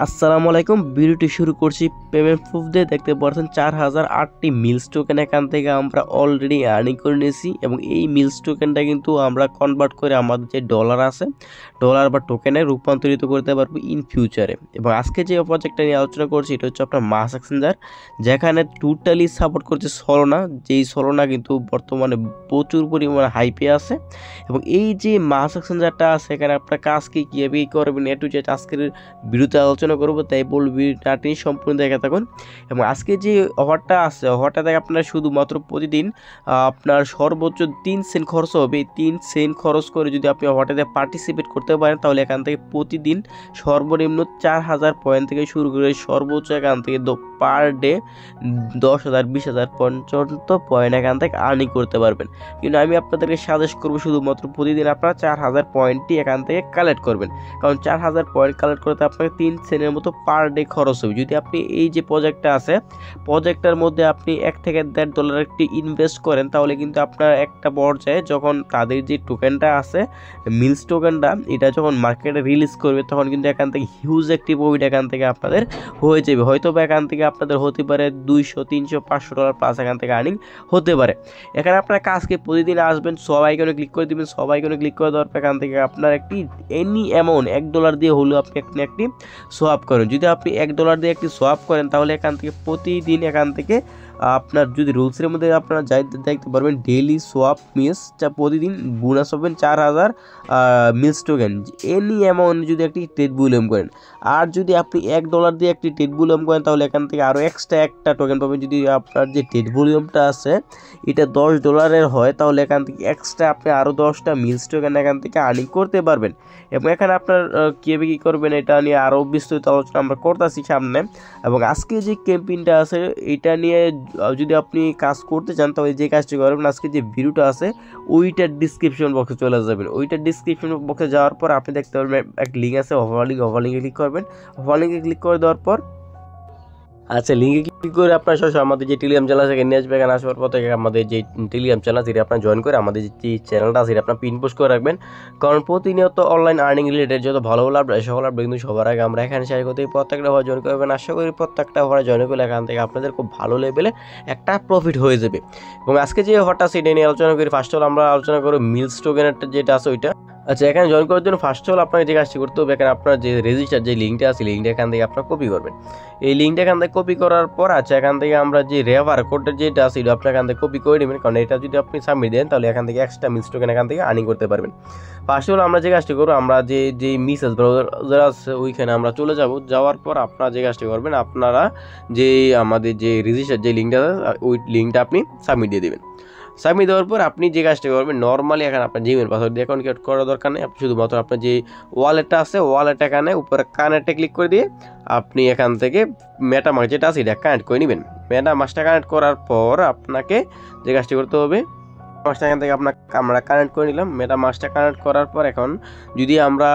আসসালামু আলাইকুম। ভিডিওটি শুরু করছি পেমেন্ট প্রুফ দিয়ে। দেখতে পাচ্ছেন 4008টি মিলস টোকেন এখান থেকে আমরা অলরেডি আর্নিং করে নিয়েছি এবং এই মিলস টোকেনটা কিন্তু আমরা কনভার্ট করে আমাদের যে ডলার আছে, ডলার বা টোকেনে রূপান্তরিত করতে পারবো ইন ফিউচারে। এবং আজকে যে প্রজেক্টটা নিয়ে আলোচনা করছি এটা হচ্ছে আপনার মাস এক্সচেঞ্জার, যেখানে টোটালি সাপোর্ট করছে সলোনা। যেই সলোনা কিন্তু বর্তমানে প্রচুর পরিমাণে হাইপে আছে এবং এই যে মাস এক্সচেঞ্জারটা আছে এখানে আপনার কাজ কীভাবে করবেন এ টু জেড আজকের ভিডিওতে আলোচনা করবো, তাই বলবো ভিডিওটি সম্পূর্ণ দেখে থাকুন। এবং আজকে যে অফারটা আছে, অফারটা থেকে আপনার শুধুমাত্র প্রতিদিন আপনার সর্বোচ্চ 3 সেন্ট খরচ হবে। 3 সেন্ট খরচ করে যদি আপনি অফারটাতে পার্টিসিপেট করতে পারেন তাহলে এখান থেকে প্রতিদিন সর্বনিম্ন 4000 পয়েন্ট থেকে শুরু করে সর্বোচ্চ এখান থেকে পার ডে 10,000 20,000 পর্যন্ত পয়েন্ট এখান থেকে আর্নিং করতে পারবেন। কিন্তু আমি আপনাদেরকে সাজেস্ট করবো শুধুমাত্র প্রতিদিন আপনারা 4000 পয়েন্টটি এখান থেকে কালেক্ট করবেন, কারণ 4000 পয়েন্ট কালেক্ট করতে আপনাকে 3 সেন্টের মতো পার ডে খরচ হবে। যদি আপনি এই যে প্রজেক্টটা আছে, প্রজেক্টের মধ্যে আপনি $1 থেকে $1.5 একটি ইনভেস্ট করেন তাহলে কিন্তু আপনার একটা পর্যায়ে যখন তাদের যে টোকেনটা আছে মিলস টোকেনটা, এটা যখন মার্কেটে রিলিজ করবে তখন কিন্তু এখান থেকে হিউজ একটি প্রফিট এখান থেকে আপনাদের হয়ে যাবে। হয়তো বা এখান থেকে আপনাদের হতে পারে $200 300 $500 প্লাস এখান থেকে আর্নিং হতে পারে। এখানে আপনার কাজকে প্রতিদিন আসবেন, সব আইকনে ক্লিক করে দিবেন। সব আইকনে ক্লিক করে দেওয়ার পর এখান থেকে আপনার একটি এনি অ্যামাউন্ট $1 দিয়ে হলেও আপনি একটি সোয়াপ করেন। যদি আপনি $1 দিয়ে একটি সোয়াপ করেন তাহলে এখান থেকে প্রতিদিন এখান থেকে আপনার যদি রুলসের মধ্যে আপনারা দেখতে পারবেন ডেইলি সোয়াপ মিলস, যা প্রতিদিন বোনাস হবেন 4000 মিলস টোকেন এনি অ্যামাউন্ট যদি একটি ট্রেড ভলিউম করেন। আর যদি আপনি $1 দিয়ে একটি ট্রেড ভলিউম করেন তাহলে এখান থেকে আরও এক্সট্রা একটা টোকেন পাবেন। যদি আপনার যে ট্রেড ভলিউমটা আছে এটা $10 হয় তাহলে এখান থেকে এক্সট্রা আপনি আরও 10টা মিলস টোকেন এখান থেকে আর্নিং করতে পারবেন। এবং এখানে আপনার কীভাবে কী করবেন এটা নিয়ে আরও বিস্তৃত আলোচনা আমরা করতেছি সামনে। এবং আজকে যে ক্যাম্পেইনটা আছে এটা নিয়ে যদি আপনি কাজ করতে চান তাহলে যে কাজটি করবেন, আজকে যে ভিডিওটা আছে ওইটার ডিসক্রিপশন বক্সে চলে যাবেন। ওইটার ডিসক্রিপশন বক্সে যাওয়ার পর আপনি দেখতে পারবেন একটা লিঙ্ক আছে, অফার লিঙ্কে ক্লিক করবেন। অফার লিঙ্কে ক্লিক করে দেওয়ার পর লিঙ্কে ক্লিক করে আপনার সরাসরি আমাদের যে টেলিগ্রাম চ্যানেল আছে নিয়ে আসবে। এখানে আসার পর থেকে আমাদের যে টেলিগ্রাম চ্যানেল সেটা আপনার জয়েন করে আমাদের যে চ্যানেলটা আছে আপনার পিন পোস্ট করে রাখবেন, কারণ প্রতিনিয়ত অনলাইন আর্নিং রিলেটেড যত ভালো ভালো আপডেট সকল আপডেট কিন্তু সবার আগে আমরা এখানে শেয়ার করতে প্রত্যেকটা অফার জয়েন করবেন। আশা করি প্রত্যেকটা অফারে জয়েন করলে এখান থেকে আপনাদের খুব ভালো লেভেলে একটা প্রফিট হয়ে যাবে। এবং আজকে যে অফারটা সেটা নিয়ে আলোচনা করি। ফার্স্ট অল আমরা আলোচনা করব মিলস টোকেনের যেটা আছে ওইটা। এখানে জয়েন করার জন্য ফার্স্ট অল আপনাকে যে কাজটি করতে হবে, এখানে আপনার যে রেজিস্টার যে লিঙ্কটা আছে লিঙ্কটা এখান থেকে আপনার কপি করবেন। এই লিঙ্কটা এখান থেকে কপি করার পর এখান থেকে আমরা যে রেফার কোডটা যেটা আছে এটা আপনার এখান থেকে কপি করে নেবেন, কারণ এটা যদি আপনি সাবমিট দেন তাহলে এখান থেকে এক্সট্রা মিলস টোকেন এখান থেকে আর্নিং করতে পারবেন। ফার্স্ট অল আমরা যে কাজটি করবো, আমরা যে মিসেস ব্রাউজার আছে ওইখানে আমরা চলে যাব। যাওয়ার পর আপনারা যে কাজটি করবেন, আপনারা যে আমাদের যে রেজিস্টার যে লিঙ্কটা আছে ওই লিঙ্কটা আপনি সাবমিট দিয়ে দেবেন। সাবমিট দেওয়ার পর আপনি যে কাজটা করবেন, নর্মালি এখানে আপনার জিমেল পাসওয়ার্ড দিয়ে অ্যাকাউন্ট ক্রিয়েট করার দরকার নেই। আপনি শুধুমাত্র আপনার যে ওয়ালেটটা আছে ওয়ালেট এখানে উপরে কানেক্টে ক্লিক করে দিয়ে আপনি এখান থেকে মেটামাস্ক যেটা আছে এটা কানেক্ট করে নেবেন। মেটামাস্কটা কানেক্ট করার পর আপনাকে যে কাজটি করতে হবে, মেটামাস্কটা এখান থেকে আমরা কানেক্ট করে নিলাম। মেটামাস্কটা কানেক্ট করার পর এখন যদি আমরা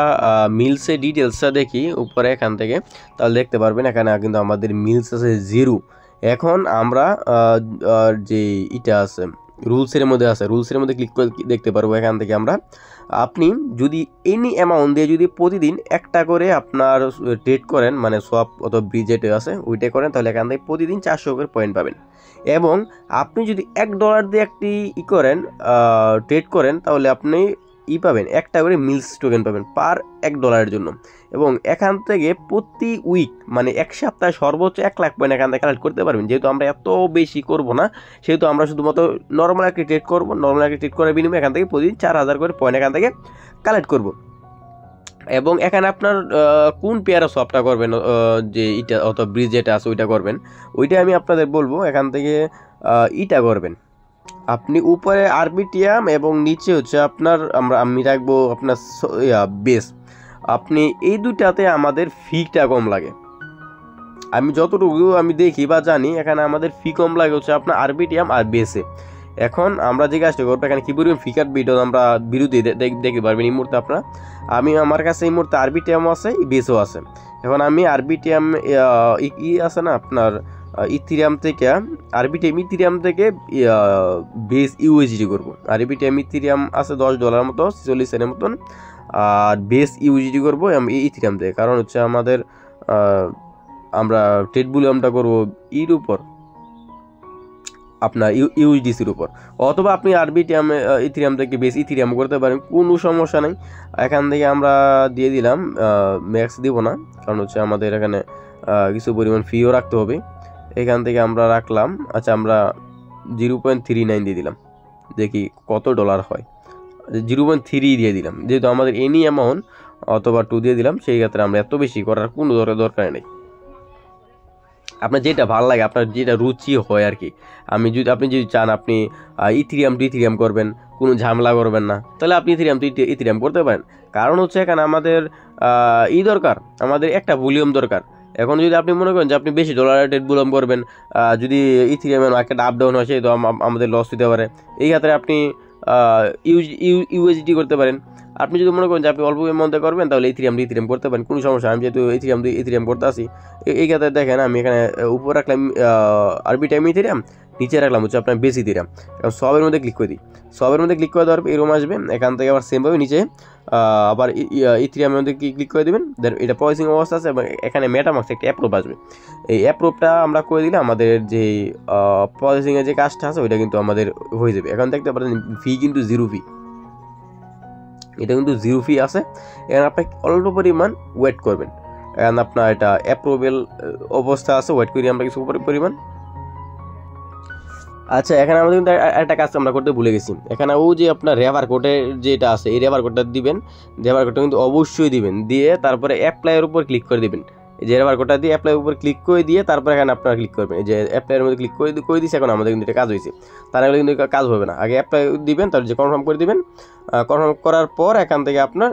মিলসের ডিটেলসটা দেখি উপরে এখান থেকে, তাহলে দেখতে পারবেন এখানে কিন্তু আমাদের মিলস আছে 0। এখন আমরা যে এটা আছে রুলসের মধ্যে আছে, রুলসের মধ্যে ক্লিক করে দেখতে পারবো এখান থেকে আপনি যদি এনি অ্যামাউন্ট দিয়ে যদি প্রতিদিন একটা করে আপনার ট্রেড করেন, মানে সোয়াপ অথবা ব্রিজেটে আছে ওইটা করেন, তাহলে এখান থেকে প্রতিদিন 400 করে পয়েন্ট পাবেন। এবং আপনি যদি $1 দিয়ে একটি ট্রেড করেন তাহলে আপনি পাবেন একটা করে মিলস টোকেন পাবেন পার $1 জন্য। এবং এখান থেকে প্রতি উইক মানে এক সপ্তাহে সর্বোচ্চ 1 লাখ পয়েন্ট এখান থেকে কালেক্ট করতে পারবেন। যেহেতু আমরা এত বেশি করব না সেহেতু আমরা শুধুমাত্র নর্মাল একটি ট্রেড করবো। নর্মাল একটি ট্রেড করার বিনিময়ে এখান থেকে প্রতিদিন 4000 করে পয়েন্ট এখান থেকে কালেক্ট করব। এবং এখানে আপনার কোন পেয়ারে সোয়াপটা করবেন, যে ইটা অথবা ব্রিজ যেটা আছে ওইটা করবেন, ওইটা আমি আপনাদের বলবো। এখান থেকে ইটা করবেন আপনি উপরে আরবিটিএম এবং নিচে হচ্ছে আপনার আমি রাখবো আপনার বেস। আপনি এই দুটাতে আমাদের ফিটা কম লাগে, আমি যতটুকু আমি দেখি বা জানি এখানে আমাদের ফি কম লাগে হচ্ছে আপনার আরবিটিএম আর বেসে। এখন আমরা যে কাজটা করবো, এখানে কী পরিমাণ ফিকার ভিডিও আমরা বিরুদ্ধে দেখতে পারবেন এই মুহূর্তে আপনারা। আমার কাছে এই মুহূর্তে আরবিটিএমও আছে বেসও আছে। এখন আমি আরবিটিএম আছে না আপনার ইথিরিয়াম থেকে ইথিরিয়াম থেকে বেস ইউএসডি করবো। আরবিটিএম ইথিরিয়াম আছে $10 মতো 46 সেন্টের মতন, আর বেস ইউএসডি করবো ইথিরিয়াম থেকে। কারণ হচ্ছে আমাদের আমরা ট্রেড ভলিউমটা করবো এর উপর, আপনার ইউএসডিসির উপর, অথবা আপনি আরবিটিএম ইথিরিয়াম থেকে বেশ ইথিরিয়াম করতে পারেন, কোনো সমস্যা নেই। এখান থেকে আমরা দিয়ে দিলাম, ম্যাক্স দিব না, কারণ হচ্ছে আমাদের এখানে কিছু পরিমাণ ফিও রাখতে হবে। এখান থেকে আমরা রাখলাম, আচ্ছা আমরা 0.39 দিয়ে দিলাম, দেখি কত ডলার হয়। 0.3 দিয়ে দিলাম, যেহেতু আমাদের এনি অ্যামাউন্ট, অথবা 2 দিয়ে দিলাম। সেই ক্ষেত্রে আমরা এত বেশি করার কোনো দরকার নেই। আপনার যেটা ভালো লাগে, আপনার যেটা রুচি হয় আর কি। আপনি যদি চান আপনি ইথিরিয়াম করবেন, কোনো ঝামেলা করবেন না, তাহলে আপনি ইথিরিয়াম করতে পারেন। কারণ হচ্ছে এখানে আমাদের দরকার, আমাদের একটা ভলিউম দরকার। এখন যদি আপনি মনে করেন যে আপনি বেশি ডলারের ট্রেড ভলিউম করবেন, যদি ইথিরিয়ামের মার্কেট আপ ডাউন হয়, সেহেতু আমাদের লস হতে পারে। এই ক্ষেত্রে আপনি ইউএসডি করতে পারেন। আপনি যদি মনে করেন যে আপনি অল্প অ্যামাউন্টে করবেন, তাহলে ইথিরিয়াম করতে পারেন, কোনো সমস্যা। আমি যেহেতু ইথিরিয়াম করতে আসি, এই ক্ষেত্রে দেখেন আমি এখানে উপরে রাখলাম আরবিটিএম ইথিরিয়াম, নিচে রাখলাম হচ্ছে আপনার বেস ইথিরিয়াম। এবং সবের মধ্যে ক্লিক করে দিই, সবের মধ্যে ক্লিক করে দেওয়ার পর এরকম আসবে। এখান থেকে আবার সেমভাবে নিচে আবার ইথিরিয়ামের মধ্যে ক্লিক করে দেবেন। দেন এটা প্রসেসিং অবস্থা আছে, এবং এখানে মেটামাক্স একটা অ্যাপ্রুভ আসবে। এই অ্যাপ্রুভটা আমরা করে দিলে আমাদের যে প্রসেসিংয়ের যে কাজটা আছে ওইটা কিন্তু আমাদের হয়ে যাবে। এখন দেখতে পারেন ফি কিন্তু 0 ফি, এটা কিন্তু 0 ফি আছে। এখন আপনি অল্প পরিমাণ ওয়েট করবেন, এখন আপনার এটা অ্যাপ্রুভেল অবস্থা আছে, ওয়েট করি আমরা কিছু পরিমাণ। আচ্ছা, এখানে আমাদের কিন্তু একটা কাজ আমরা করতে ভুলে গেছি। এখানে ও যে আপনার রেভার কোডের যেটা আছে, এই রেভার কোডটা দিবেন। রেভার কোডটা কিন্তু অবশ্যই দিবেন, দিয়ে তারপরে অ্যাপ্লাইয়ের উপর ক্লিক করে দিবেন। এই যে রেভার কোডটা দিয়ে অ্যাপ্লাইয়ের উপর ক্লিক করে দিয়ে তারপরে এখানে আপনারা ক্লিক করবেন। এই যে অ্যাপ্লাইয়ের মধ্যে ক্লিক করে দিয়েছে, এখন আমাদের কিন্তু এটা কাজ হয়েছে। তাহলে কিন্তু কাজ হবে না, আগে অ্যাপ্লাই দিবেন, তারপর যে কনফার্ম করে দিবেন। কনফার্ম করার পর এখান থেকে আপনার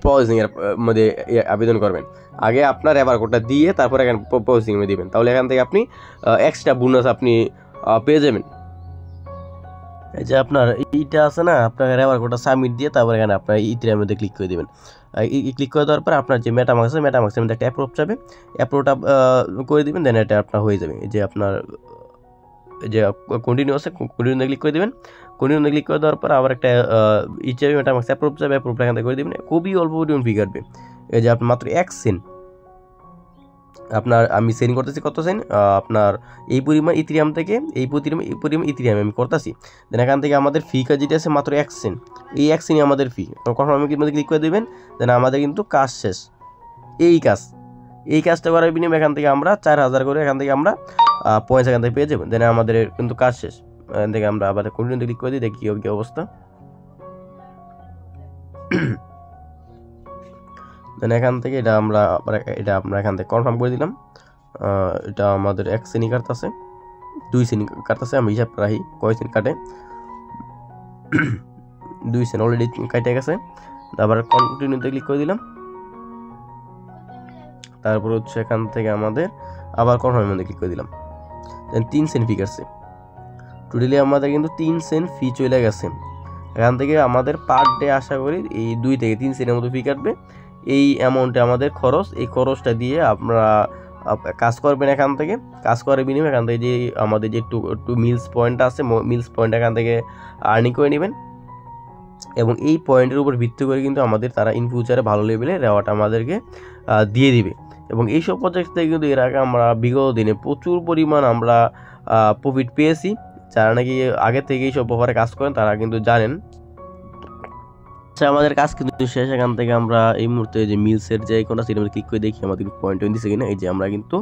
প্রসেসিংয়ের মধ্যে আবেদন করবেন। আগে আপনার রেভার কোডটা দিয়ে তারপর এখানে প্রসেসিংয়ে দিবেন, তাহলে এখান থেকে আপনি এক্সট্রা বোনাস আপনি পেয়ে যাবেন। এই যে আপনার এইটা আছে না, আপনার রেভার কোডটা সাবমিট দিয়ে তারপর এখানে আপনার ইথিরিয়ামের মধ্যে ক্লিক করে দেবেন। ক্লিক করে দেওয়ার পর আপনার যে মেটামাক্স আছে, মেটামাক্সের মধ্যে একটা অ্যাপ্রুভ যাবে, অ্যাপ্রুভটা করে দিবেন। দেন এটা আপনার হয়ে যাবে। এই যে আপনার যে কন্টিনিউ আছে, কন্টিনিউতে ক্লিক করে দেবেন। কন্টিনিউতে ক্লিক করে দেওয়ার পর আবার একটা যাবে, মেটামাক্স অ্যাপ্রুভ যাবে, অ্যাপ্রুভটা এখান থেকে করে দেবেন। খুবই অল্প পরিমাণ ফি কাটবে। এই যে আপনার মাত্র 1 সেন্ট, আপনার আমি সেন্ড করতেছি কত সেন্ট, আপনার এই পরিমাণ ইথিরিয়াম থেকে এই পরিমাণ ইথিরিয়াম আমি করতেছি। দেন এখান থেকে আমাদের ফি কাজ যেটা আছে মাত্র 1 সেন্ট, এই 1 সেন্টই আমাদের ফি। কনফার্মের মধ্যে ক্লিক করে দেবেন। দেন আমাদের কিন্তু কাজ শেষ। এই কাজটা করার বিনিময়ে এখান থেকে আমরা 4000 করে এখান থেকে আমরা পয়েন্টস এখান থেকে পেয়ে যাবেন। দেন আমাদের কিন্তু কাজ শেষ। এখান থেকে আমরা আবার কন্টিনিউতে ক্লিক করে দিই, দেখি কী অবস্থা। দেন এখান থেকে এটা আমরা এখান থেকে কনফার্ম করে দিলাম। এটা আমাদের 1 সেন্ট কাটতেছে, 2 সেন্ট কাটতেছে। আমি হিসাব রাখি কয় সেন্ট কাটে। 2 সেন্ট অলরেডি কাটে গেছে। আবার কন্টিনিউতে ক্লিক করে দিলাম। তারপর হচ্ছে এখান থেকে আমাদের আবার কনফার্মের মধ্যে ক্লিক করে দিলাম। দেন 3 সেন্ট ফি কাটছে। টোটালি আমাদের কিন্তু 3 সেন্ট ফি চলে গেছে। এখান থেকে আমাদের পার ডে আশা করি এই 2 থেকে 3 সেন্টের মতো ফি কাটবে। এই অ্যামাউন্টে আমাদের খরচ, এই খরচটা দিয়ে আমরা কাজ করবেন। এখান থেকে কাজ করার বিনিময়ে এখান থেকে যে আমাদের যে টু মিলস পয়েন্ট আছে, মিলস পয়েন্ট এখান থেকে আর্নিং করে নেবেন। এবং এই পয়েন্টের উপর ভিত্তি করে কিন্তু আমাদের তারা ইন ফিউচারে ভালো লেভেলে রেওয়ার্ড আমাদেরকে দিয়ে দিবে। এবং এইসব প্রজেক্ট থেকে কিন্তু এর আগে আমরা বিগত দিনে প্রচুর পরিমাণ আমরা প্রফিট পেয়েছি। যারা নাকি আগে থেকে এইসব ব্যাপারে কাজ করেন তারা কিন্তু জানেন। আচ্ছা, আমাদের কাজ কিন্তু শেষ। এখান থেকে আমরা এই মুহূর্তে যে মিলসের যে কোনটা সেটার মধ্যে ক্লিক করে দেখি আমাদের পয়েন্ট দিচ্ছে কিনা। এই যে আমরা কিন্তু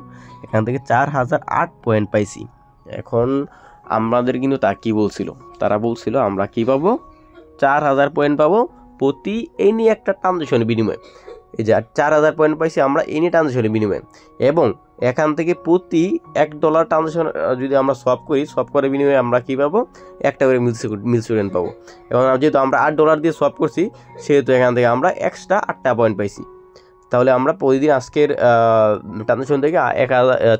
এখান থেকে 4008 পয়েন্ট পাইছি। এখন আমাদের কিন্তু তা কী বলছিল, তারা বলছিল আমরা কী পাবো, 4000 পয়েন্ট পাবো প্রতি এনি একটা ট্রানজেকশনের বিনিময়ে। এই যে 4000 পয়েন্ট পাইছি আমরা এনি ট্রানজেকশনের বিনিময়ে। এবং এখান থেকে প্রতি $1 ট্রানজেকশন যদি আমরা সোয়াপ করার বিনিময়ে আমরা কী পাবো, একটা করে মিলস টোকেন পাবো। এবং যেহেতু আমরা $8 দিয়ে সোয়াপ করছি, সেহেতু এখান থেকে আমরা এক্সট্রা 8টা পয়েন্ট পাইছি। তাহলে আমরা প্রতিদিন আজকের ট্রানজেকশন থেকে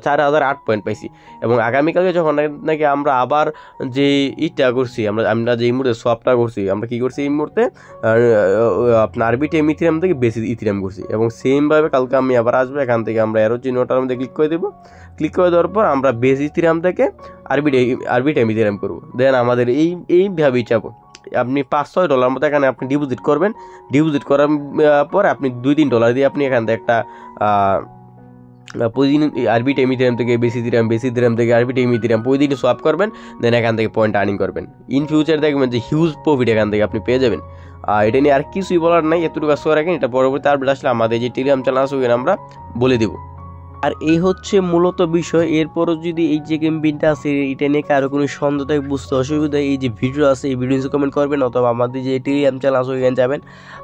4008 পয়েন্ট পাইছি। এবং আগামীকালকে যখন নাকি আমরা আবার যে ইটা করছি, আমরা যে মুহূর্তে সোয়াপটা করছি, আমরা কী করছি এই মুহূর্তে আপনার আরবিটিএম ইথিরিয়াম থেকে বেশি ইথিরিয়াম করছি। এবং সেমভাবে কালকে আমি আবার আসবো, এখান থেকে আমরা অ্যারো চিহ্নটার মধ্যে ক্লিক করে দেবো। ক্লিক করে দেওয়ার পর আমরা বেস ইথিরিয়াম থেকে আরবিটিএম ইথিরিয়াম করবো। দেন আমাদের এইভাবেই যাবো। আপনি $5-6 মতো এখানে আপনি ডিপোজিট করবেন। ডিপোজিট করার পর আপনি $2-3 দিয়ে আপনি এখান থেকে একটা প্রতিদিন আরবিটাইম ইথেরিয়াম থেকে বেশি দিরাম থেকে আরবিটাইম ইথেরিয়াম প্রতিদিন সোয়াপ করবেন, দেন এখান থেকে পয়েন্ট আর্নিং করবেন। ইন ফিউচার দেখবেন যে হিউজ প্রফিট এখান থেকে আপনি পেয়ে যাবেন। এটা নিয়ে আর কিছুই বলার নাই, এতটুকু কাজ করে রাখেন। এটা পরবর্তী আপডেট আসলে আমাদের যে টেলিগ্রাম চ্যানেল আছে ওখানে আমরা বলে দেবো। আর এই হচ্ছে মূলত বিষয়। এরপরও যদি এই যে ক্যাম্পেইনটা আছে এটা নিয়ে কারো কোনো সন্দেহ থাকে, বুঝতে অসুবিধা, এই যে ভিডিও আছে এই ভিডিও কমেন্ট করবেন, অথবা আমাদের যে টেলিগ্রাম চ্যানেল আছে ওইখানে যাবেন।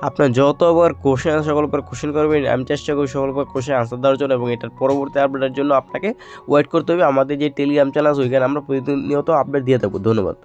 আপনার যতবার কোশ্চেন আছে সকল প্রকার কোশ্চেন করবেন, আমি চেষ্টা করি সকল প্রকার কোশ্চেন আনসার দেওয়ার জন্য, এবং এটার পরবর্তী আপডেটের জন্য আপনাকে ওয়েট করতে হবে। আমাদের যে টেলিগ্রাম চ্যানেল আছে ওইখানে আমরা প্রতিনিয়ত আপডেট দিয়ে থাকবো। ধন্যবাদ।